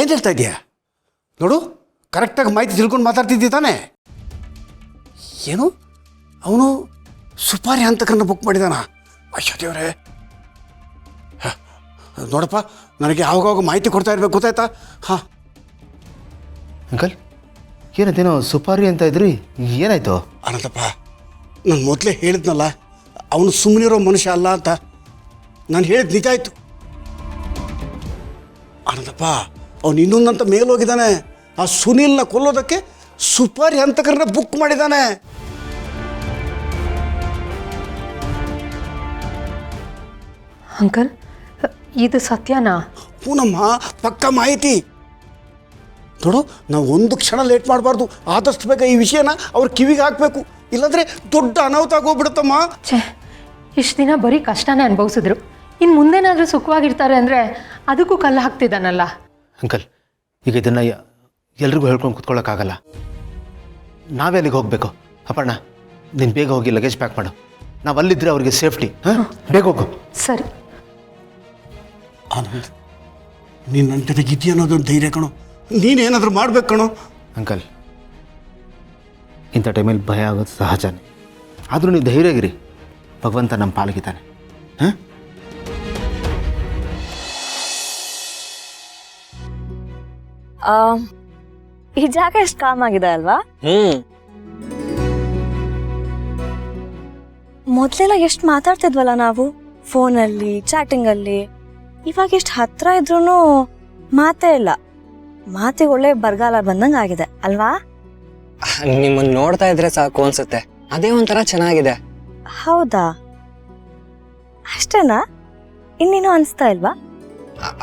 ಏನು ಹೇಳ್ತಾ ಇದೀಯಾ? ನೋಡು, ಕರೆಕ್ಟಾಗಿ ಮಾಹಿತಿ ತಿಳ್ಕೊಂಡು ಮಾತಾಡ್ತಿದ್ದಿ ತಾನೆ? ಏನು ಅವನು ಸುಪಾರಿ ಹಂತಕರನ್ನ ಬುಕ್ ಮಾಡಿದಾನ? ಅಯ್ಯೋ ದೇವ್ರೆ, ನೋಡಪ್ಪ, ನನಗೆ ಆವಾಗವಾಗ ಮಾಹಿತಿ ಕೊಡ್ತಾ ಇರ್ಬೇಕು, ಗೊತ್ತಾಯ್ತಾ? ಹಾಂ ಅಂಕಲ್, ಏನಂತೇನೋ ಸುಪಾರಿ ಅಂತ ಇದ್ರಿ, ಏನಾಯ್ತು? ಅನಂತಪ್ಪ, ನಾನು ಮೊದಲೇ ಹೇಳಿದ್ನಲ್ಲ, ಅವನು ಸುಮ್ಮನಿರೋ ಮನುಷ್ಯ ಅಲ್ಲ ಅಂತ. ನಾನು ಹೇಳಿದ ನಿಜ ಆಯಿತು. ಅನಂತಪ್ಪ, ಅವನು ಇನ್ನೊಂದಂತ ಮೇಲೋಗಿದ್ದಾನೆ. ಆ ಸುನೀಲ್ನ ಕೊಲ್ಲೋದಕ್ಕೆ ಸುಪಾರಿ ಹಂತಕರನ್ನ ಬುಕ್ ಮಾಡಿದ್ದಾನೆ. ಅಂಕಲ್, ಇದು ಸತ್ಯನಾ? ಪೂನಮ್ಮ, ಪಕ್ಕ ಮಾಹಿತಿ. ನೋಡು, ನಾವು ಒಂದು ಕ್ಷಣ ಲೇಟ್ ಮಾಡಬಾರ್ದು. ಆದಷ್ಟು ಬೇಗ ಈ ವಿಷಯನ ಅವ್ರ ಕಿವಿಗೆ ಹಾಕಬೇಕು, ಇಲ್ಲಾಂದರೆ ದೊಡ್ಡ ಅನಾಹುತ ಆಗೋಗ್ಬಿಡುತ್ತಮ್ಮ. ಛೇ, ಇಷ್ಟು ದಿನ ಬರೀ ಕಷ್ಟನೇ ಅನುಭವಿಸಿದ್ರು. ಇನ್ನು ಮುಂದೇನಾದರೂ ಸುಖವಾಗಿರ್ತಾರೆ ಅಂದರೆ ಅದಕ್ಕೂ ಕಲ್ಲು ಹಾಕ್ತಿದ್ದಾನಲ್ಲ. ಅಂಕಲ್, ಈಗ ಇದನ್ನು ಎಲ್ರಿಗೂ ಹೇಳ್ಕೊಂಡು ಕುತ್ಕೊಳ್ಳೋಕ್ಕಾಗಲ್ಲ. ನಾವೇ ಅಲ್ಲಿಗೆ ಹೋಗಬೇಕು. ಅಪರ್ಣ, ನೀನು ಬೇಗ ಹೋಗಿ ಲಗೇಜ್ ಪ್ಯಾಕ್ ಮಾಡು. ನಾವು ಅಲ್ಲಿದ್ದರೆ ಅವ್ರಿಗೆ ಸೇಫ್ಟಿ. ಹಾಂ, ಬೇಗ ಹೋಗು. ಸರಿ. ಆನಂದ್, ನೀನು ನನ್ನ ಜೊತೆಗೆ ಇದೆಯಾ ಅನ್ನೋದೊಂದು ಧೈರ್ಯ ಕಣೋ. ನೀನೇನಾದರೂ ಮಾಡ್ಬೇಕು ಕಣೋ. ಅಂಕಲ್, ಇಂಥ ಟೈಮಲ್ಲಿ ಭಯ ಆಗೋದು ಸಹಜನೇ. ಆದರೂ ನೀವು ಧೈರ್ಯಗಿರಿ, ಭಗವಂತ ನಮ್ಮ ಪಾಲಿಗಿದ್ದಾನೆ. ಹಾಂ, ಈ ಜಾಗ ಎಷ್ಟು ಕಾಮ್ ಆಗಿದೆ ಅಲ್ವಾ? ಮೊದ್ಲೆಲ್ಲ ಎಷ್ಟು ಮಾತಾಡ್ತಿದ್ವಲ್ಲ ನಾವು, ಫೋನಲ್ಲಿ, ಚಾಟಿಂಗ್ ಅಲ್ಲಿ. ಇವಾಗ ಎಷ್ಟು ಹತ್ರ ಇದ್ರೂ ಮಾತೇ ಇಲ್ಲ. ಮಾತಿಗೆ ಒಳ್ಳೆ ಬರಗಾಲ ಬಂದಂಗ ಆಗಿದೆ ಅಲ್ವಾ? ನಿಮ್ಮನ್ನ ನೋಡ್ತಾ ಇದ್ರೆ ಸಾಕು ಅನ್ಸುತ್ತೆ. ಅದೇ ಒಂಥರ ಚೆನ್ನಾಗಿದೆ. ಹೌದಾ? ಅಷ್ಟೇನಾ? ಇನ್ನೇನು ಅನ್ಸ್ತಾ ಇಲ್ವಾ?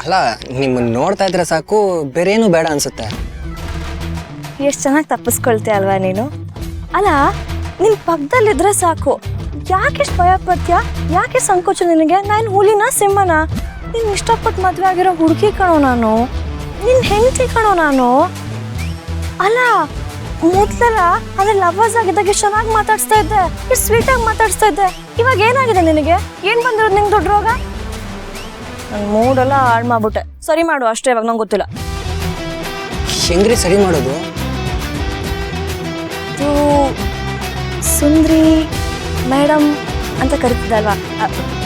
ಅಲ್ಲ, ನಿಮ್ಮನ್ನ ನೋಡ್ತಾ ಇದ್ರೆ ಸಾಕು, ಬೇರೇನು ಬೇಡ ಅನ್ಸುತ್ತೆ. ಎಷ್ಟು ಚೆನ್ನಾಗಿ ತಪ್ಪಿಸ್ಕೊಳ್ತೀಯ ಅಲ್ವಾ ನೀನು? ಅಲ್ಲ, ನಿನ್ ಪಕ್ಕದಲ್ಲಿದ್ರೆ ಸಾಕು, ಯಾಕೆಷ್ಟು ಭಯ ಪಡ್ತೀಯ? ಯಾಕೆ ಸಂಕೋಚ ನಿನಗೆ? ನಾನು ಹುಲಿನ ಸಿಂಹನ? ನೀನ್ ಇಷ್ಟಪಟ್ಟು ಮದ್ವೆ ಆಗಿರೋ ಹುಡುಗಿ ಕಣೋ ನಾನು, ನಿನ್ ಹೆಂಡತಿ ಕಣೋ ನಾನು. ಅಲ್ಲ, ಮೊದ್ಲೆಲ್ಲ ಅದೇ ಲವರ್ಸ್ ಆಗಿದ್ದಾಗ ಎಷ್ಟು ಚೆನ್ನಾಗಿ ಮಾತಾಡ್ಸ್ತಾ ಇದ್ದೆ, ಎಷ್ಟು ಸ್ವೀಟಾಗಿ ಮಾತಾಡ್ಸ್ತಾ ಇದ್ದೆ. ಇವಾಗ ಏನಾಗಿದೆ ನಿನಗೆ? ಏನ್ ಬಂದಿರೋದು ನಿಂಗೆ ದೊಡ್ಡ ರೋಗ? ನನ್ ಮೂಡೆಲ್ಲ ಹಾಳು ಮಾಡ್ಬಿಟ್ಟೆ. ಸರಿ ಮಾಡು ಅಷ್ಟೇ, ಇವಾಗ ನಂಗೆ ಗೊತ್ತಿಲ್ಲ. ಹೆಂಗ್ರಿ ಸರಿ ಮಾಡೋದು? ಸುಂದ್ರಿ ಮೇಡಮ್ ಅಂತ ಕರಿತಿದ್ದಲ್ವಾ?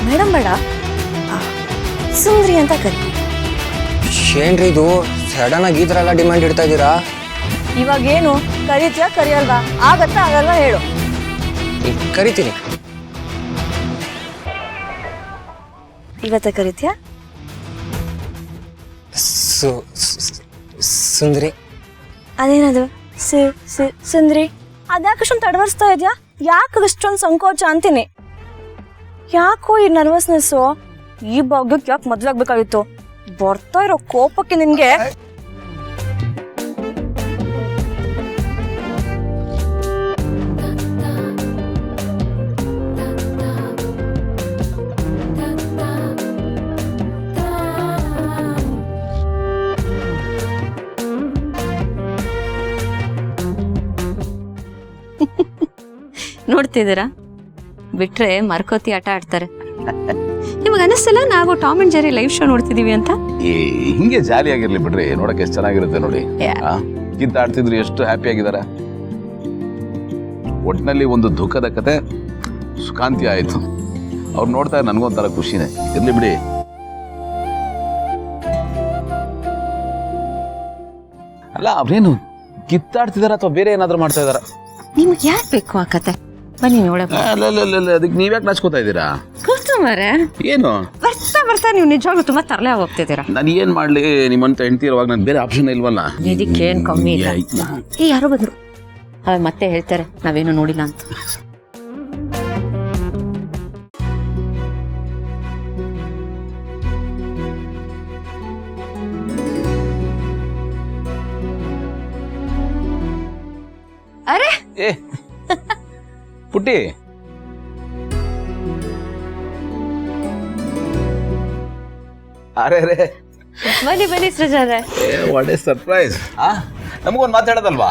ಮೇಡಮ್ ಬೇಡ, ಸುಂದ್ರಿ ಅಂತ ಕರಿ. ಏನ್ರಿ ಇದು ಸಡನ್ ಆಗಿ ಈ ಥರ ಎಲ್ಲ ಡಿಮ್ಯಾಂಡ್ ಇಡ್ತಾ ಇದ್ದೀರಾ? ಇವಾಗ ಏನು ಕರಿತೀಯಾ ಕರಿಯಲ್ವಾ? ಆಗತ್ತಾ ಆಗಲ್ವಾ ಹೇಳು. ಕರಿತೀನಿ. ಇವತ್ತೇ ಕರಿತೀಯಾ? ಸುಂದ್ರಿ. ಅದೇನದು ಸುಂದ್ರಿ? ಅದ್ಯಾಕಷ್ಟೊಂದು ತಡವರ್ಸ್ತಾ ಇದ್ಯಾ? ಯಾಕೆ ಅಷ್ಟೊಂದು ಸಂಕೋಚ ಅಂತೀನಿ? ಯಾಕೋ ಈ ನರ್ವಸ್ನೆಸ್ಸು? ಈ ಭಾಗ್ಯಕ್ಕೆ ಯಾಕೆ ಮದ್ವೆ ಆಗ್ಬೇಕಾಗಿತ್ತು? ಬರ್ತಾ ಇರೋ ಕೋಪಕ್ಕೆ ನಿನ್ಗೆ. ನೋಡ್ತಿದ್ದೀರಾ? ಬಿಟ್ರೆ ಮರ್ಕೋತಿ ಆಟ ಆಡ್ತಾರೆ. ನಿಮಗೆ ಅನಿಸ್ತಲ್ಲ ನಾವು Tom and Jerry live show ನೋಡ್ತಿದೀವಿ ಅಂತ? ಹಿಂಗೆ ಜಾಲಿ ಆಗಿರ್ಲಿ ಬಿಡ್ರಿ, ನೋಡಕ್ಕೆ ಎಷ್ಟು ಚೆನ್ನಾಗಿರುತ್ತೆ ನೋಡಿ. ಕಿತ್ತಾಡ್ತಿದ್ರು ಎಷ್ಟು ಹ್ಯಾಪಿ ಆಗಿದಾರ. ಒಟ್ನಲ್ಲಿ ಒಂದು ದುಃಖದ ಕತೆ ಸುಖಾಂತಿ ಆಯ್ತು. ಅವ್ರು ನೋಡ್ತಾ ನನ್ಗೊಂಥರ ಖುಷಿನೇ. ಇರ್ಲಿ ಬಿಡಿ. ಅಲ್ಲ, ಅವ್ರೇನು ಕಿತ್ತಾಡ್ತಿದಾರ ಅಥವಾ ಬೇರೆ ಏನಾದ್ರು ಮಾಡ್ತಾ ಇದಾರ? ನಿಮ್ಗೆ ಯಾಕೆ ಬೇಕು ಆ ಕತೆ? ಬನ್ನಿ ನೋಡಪ್ಪ. ಅದಕ್ಕೆ ನೀವ್ಯಾಕೆ ನಾಚ್ಕೋತಾ ಇದ್ದೀರಾ? ಕೂತು ಮಾರೆ. ಏನು ಬರ್ತಾ ಬರ್ತಾ ನೀವು ನಿಜವಾಗ್ಲೂ ತುಂಬಾ ತರಲೆ ಹೋಗ್ತಿದ್ದೀರಾ. ನಾನು ಏನ್ ಮಾಡ್ಲಿ? ನಿಮ್ಮಂತ ಹೆಂಡ್ತಿ ಇರುವಾಗ ನನ್ ಬೇರೆ ಆಪ್ಷನ್ ಇಲ್ವಲ್ಲ. ಇದಕ್ಕೇನ್ ಕಮ್ಮಿ ಇಲ್ಲ. ಯಾರೋ ಬಂದ್ರು, ಅವ ಮತ್ತೆ ಹೇಳ್ತಾರೆ ನಾವೇನು ನೋಡಿಲ್ಲ ಅಂತ. ಅರೆ ಏ ಪುಟ್ಟಿ, ಅರೆ ಅರೆ, ಬನ್ನಿ ಬನ್ನಿ ಸೃಜಾರೆ. What A surprise. ನಮಗೊಂದು ಮಾತಾಡೋದಲ್ವಾ?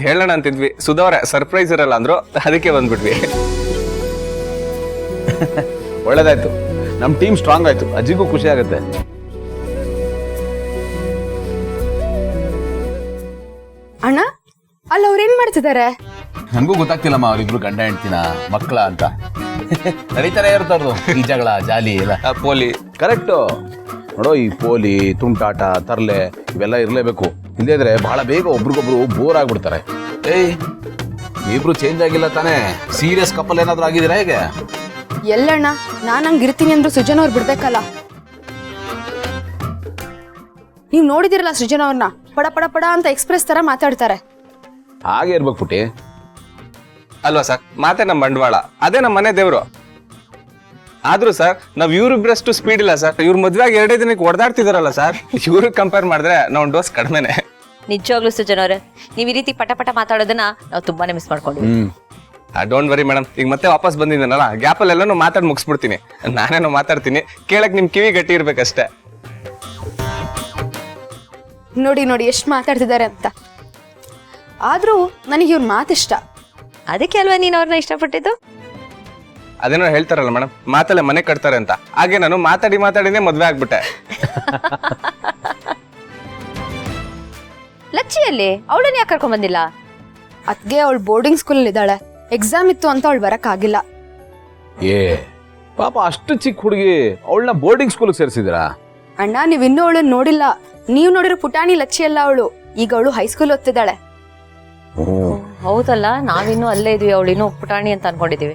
ಹೇಳೋಣ ಅಂತಿದ್ವಿ. ಸುಧಾವ್ರೆ ಸರ್ಪ್ರೈಸ್ ಇರಲ್ಲ ಅಂದ್ರು, ಅದಕ್ಕೆ ಬಂದ್ಬಿಟ್ವಿ. ಒಳ್ಳೇದಾಯ್ತು, ನಮ್ಮ ಟೀಮ್ ಸ್ಟ್ರಾಂಗ್ ಆಯ್ತು. ಅಜ್ಜಿಗೂ ಖುಷಿ ಆಗುತ್ತೆ. ಮಾತಾಡ್ತಿದ್ದಾರೆ? ನನಗೂ ಗೊತ್ತಾಗ್ತಿಲ್ಲಮ್ಮ ಅವ್ರಿಬ್ರು ಗಂಡ ಹೆಂಡ್ತಿನ ಮಕ್ಕಳ ಅಂತ. ನಡೀತಾನೆ ಇರ್ತಾರ್ದು ಈ ಜಗಳ ಜಾಲಿ ಎಲ್ಲ. ಪೋಲಿ ಕರೆಕ್ಟು. ನೋಡೋ ಈ ಪೋಲಿ ತುಂಟಾಟ ತರ್ಲೆ ಇವೆಲ್ಲ ಇರಲೇಬೇಕು. ಇಲ್ಲದೇ ಇದ್ರೆ ಬಹಳ ಬೇಗ ಒಬ್ರಿಗೊಬ್ರು ಬೋರ್ ಆಗ್ಬಿಡ್ತಾರೆ. ಏಯ್ ನೀವಿಬ್ರು ಚೇಂಜ್ ಆಗಿಲ್ಲ ತಾನೇ? ಸೀರಿಯಸ್ ಕಪಲ್ ಏನಾದ್ರು ಆಗಿದ್ದೀರಾ ಹೇಗೆ? ಎಲ್ಲಣ್ಣ, ನಾನು ಹಂಗೆ ಇರ್ತೀನಿ ಅಂದ್ರು ಸೃಜನ್ ಅವ್ರು ಬಿಡ್ಬೇಕಲ್ಲ. ನೀವು ನೋಡಿದಿರಲ್ಲ ಸೃಜನ್ ಅವ್ರನ್ನ, ಪಡ ಪಡ ಪಡ ಅಂತ ಎಕ್ಸ್ಪ್ರೆಸ್ ತರ ಮಾತಾಡ್ತಾರೆ. ಹಾಗೆ ಇರ್ಬೇಕು ಪುಟಿ. ಅಲ್ವಾ ಸರ್? ಮಾತೆ ನಮ್ಮ ಬಂಡವಾಳ, ಅದೇ ನಮ್ಮ ಮನೆ ದೇವ್ರು. ಆದ್ರೂ ಸರ್ ನಾವ್ ಇವ್ರಿಬ್ರಷ್ಟು ಸ್ಪೀಡ್ ಇಲ್ಲ ಸರ್. ಇವ್ರ ಮದ್ವೆ ಆಗಿ 2 ದಿನಕ್ಕೆ ಹೊಡೆದಾಡ್ತಿದಾರಲ್ಲ ಸರ್, ಇವ್ರಿಗೆ ಕಂಪೇರ್ ಮಾಡಿದ್ರೆ ನಾವು ಒಂದು ಡೋಸ್ ಕಡಿಮೆನೆ. ನಿಜವಾಗ್ಲೂ ಸುಜನ್ ಅವ್ರೆ, ನೀವು ಈ ರೀತಿ ಪಟ ಪಟ ಮಾತಾಡೋದನ್ನ ನಾವು ತುಂಬಾನೇ ಮಿಸ್ ಮಾಡ್ಕೊಂಡ್ವಿ. ಡೋಂಟ್ ವರಿ ಮೇಡಮ್, ಈಗ ಮತ್ತೆ ವಾಪಸ್ ಬಂದಿದ್ದೀನಲ್ಲ, ಗ್ಯಾಪಲ್ಲಿ ಎಲ್ಲಾನು ಮಾತಾಡಿ ಮುಗಿಸ್ಬಿಡ್ತೀನಿ. ನಾನೇನೋ ಮಾತಾಡ್ತೀನಿ, ಕೇಳಕ್ ನಿಮ್ ಕಿವಿ ಗಟ್ಟಿ ಇರ್ಬೇಕಷ್ಟೇ. ನೋಡಿ ನೋಡಿ ಎಷ್ಟು ಮಾತಾಡ್ತಿದ್ದಾರೆ ಅಂತ. ಆದ್ರೂ ನನಗೆ ಇವ್ರ ಮಾತಿಷ್ಟ. ಅದಕ್ಕೆ ಅಲ್ವಾ ನೀನು ಅವ್ರನ್ನ ಇಷ್ಟಪಟ್ಟಿದ್ದು? ಅದೇನೋ ಹೇಳ್ತಾರಲ್ಲ ಮೇಡಮ್, ಮಾತಲ್ಲೇ ಮನೆ ಕಟ್ತಾರೆ ಅಂತ. ಹಾಗೆ ನಾನು ಮಾತಾಡಿನೇ ಮದ್ವೆ ಆಗ್ಬಿಟ್ಟೆ. ಲಚ್ಚಿಯಲ್ಲಿ ಅವಳನ್ನ ಯಾಕೆ ಕರ್ಕೊಂಡ್ ಬಂದಿಲ್ಲ? ಅದ್ಗೆ ಅವಳು ಬೋರ್ಡಿಂಗ್ ಸ್ಕೂಲಲ್ಲಿ ಇದ್ದಾಳೆ. ಎಕ್ಸಾಮ್ ಇತ್ತು ಅಂತ ಅವಳು ಬರಕ್ ಆಗಿಲ್ಲ. ಏ ಪಾಪ, ಅಷ್ಟು ಚಿಕ್ಕ ಹುಡುಗಿ ಅವಳನ್ನ ಬೋರ್ಡಿಂಗ್ ಸ್ಕೂಲ್ಗೆ ಸೇರಿಸಿದ್ರಾ? ಅಣ್ಣ, ನೀವ್ ಇನ್ನೂ ಅವಳನ್ನ ನೋಡಿಲ್ಲ. ನೀವು ನೋಡಿರೋ ಪುಟಾಣಿ ಲಚ್ಚಿ ಅಲ್ಲ ಅವಳು. ಈಗ ಅವಳು ಹೈಸ್ಕೂಲ್ ಓದ್ತಿದ್ದಾಳೆ. ಹೌದಲ್ಲ, ನಾವಿನ್ನೂ ಅಲ್ಲೇ ಇದೀವಿ, ಅವಳಿನ್ನೂ ಪುಟಾಣಿ ಅಂತ ಅನ್ಕೊಂಡಿದೀವಿ.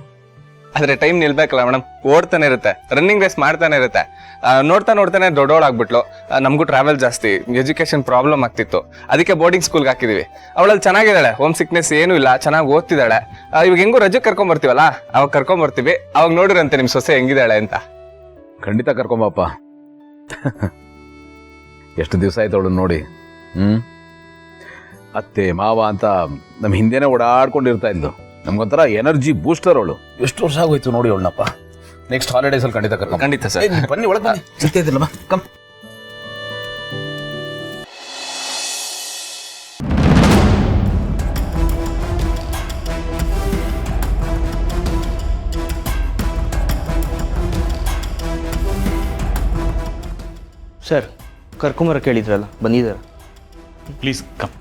ಆದ್ರೆ ಟೈಮ್ ನಿಲ್ಬೇಕಲ್ಲ ಮೇಡಮ್, ಓಡ್ತಾನೆ ಇರುತ್ತೆ, ರನ್ನಿಂಗ್ ರೇಸ್ ಮಾಡ್ತಾನೆ ಇರುತ್ತೆ. ನೋಡ್ತಾನೆ ದೊಡ್ಡವಳಾಗ್ಬಿಟ್ಲು. ನಮಗೂ ಟ್ರಾವೆಲ್ ಜಾಸ್ತಿ, ಎಜುಕೇಶನ್ ಪ್ರಾಬ್ಲಮ್ ಆಗ್ತಿತ್ತು, ಅದಕ್ಕೆ ಬೋರ್ಡಿಂಗ್ ಸ್ಕೂಲ್ಗೆ ಹಾಕಿದೀವಿ. ಅವಳಲ್ಲಿ ಚೆನ್ನಾಗಿದ್ದಾಳೆ, ಹೋಮ್ ಸಿಕ್ನೆಸ್ ಏನೂ ಇಲ್ಲ, ಚೆನ್ನಾಗಿ ಓದ್ತಿದ್ದಾಳೆ. ಇವಾಗ ಹೆಂಗೂ ರಜೆ ಕರ್ಕೊಂಡ್ ಬರ್ತೀವಲ್ಲ, ಅವಾಗ ಕರ್ಕೊಂಡ್ ಬರ್ತೀವಿ. ಅವಾಗ ನೋಡಿರಂತೆ ನಿಮ್ ಸೊಸೆ ಹೆಂಗಿದ್ದಾಳೆ ಅಂತ. ಖಂಡಿತ ಕರ್ಕೊಂಬಪ್ಪ. ಎಷ್ಟು ದಿವಸ ಆಯ್ತು ಅವಳನ್ನ ನೋಡಿ. ಅತ್ತೆ ಮಾವ ಅಂತ ನಮ್ಮ ಹಿಂದೆನೆ ಓಡಾಡ್ಕೊಂಡಿರ್ತಾ ಇದ್ದು. ನಮ್ಗೊಂಥರ ಎನರ್ಜಿ ಬೂಸ್ಟರ್ ಅವಳು. ಎಷ್ಟು ವರ್ಷ ಆಗೋಯ್ತು ನೋಡಿ ಅವಳನ್ನಪ್ಪ. ನೆಕ್ಸ್ಟ್ ಹಾಲಿಡೇಸ್ ಅಲ್ಲಿ ಖಂಡಿತ ಕರ್ಕೊಂಡು. ಖಂಡಿತ ಸರ್. ಬನ್ನಿ ಒಳಗೆ ಬನ್ನಿ. ಸಿಗ್ತಿದ್ದಿಲ್ಲಮ್ಮ, ಕಮ್. ಸರ್, ಕರ್ಕೊಂಬರ ಕೇಳಿದ್ರಲ್ಲ, ಬಂದಿದ್ದಾರೆ. Please come.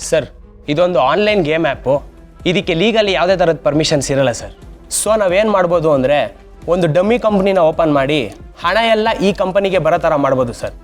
ಸರ್, ಇದೊಂದು ಆನ್ಲೈನ್ ಗೇಮ್ ಆ್ಯಪು. ಇದಕ್ಕೆ ಲೀಗಲಿ ಯಾವುದೇ ಥರದ ಪರ್ಮಿಷನ್ಸ್ ಇರಲ್ಲ ಸರ್. ಸೊ ನಾವೇನು ಮಾಡ್ಬೋದು ಅಂದರೆ, ಒಂದು ಡಮ್ಮಿ ಕಂಪ್ನಿನ ಓಪನ್ ಮಾಡಿ ಹಣ ಎಲ್ಲ ಈ ಕಂಪನಿಗೆ ಬರೋ ಥರ ಮಾಡ್ಬೋದು ಸರ್.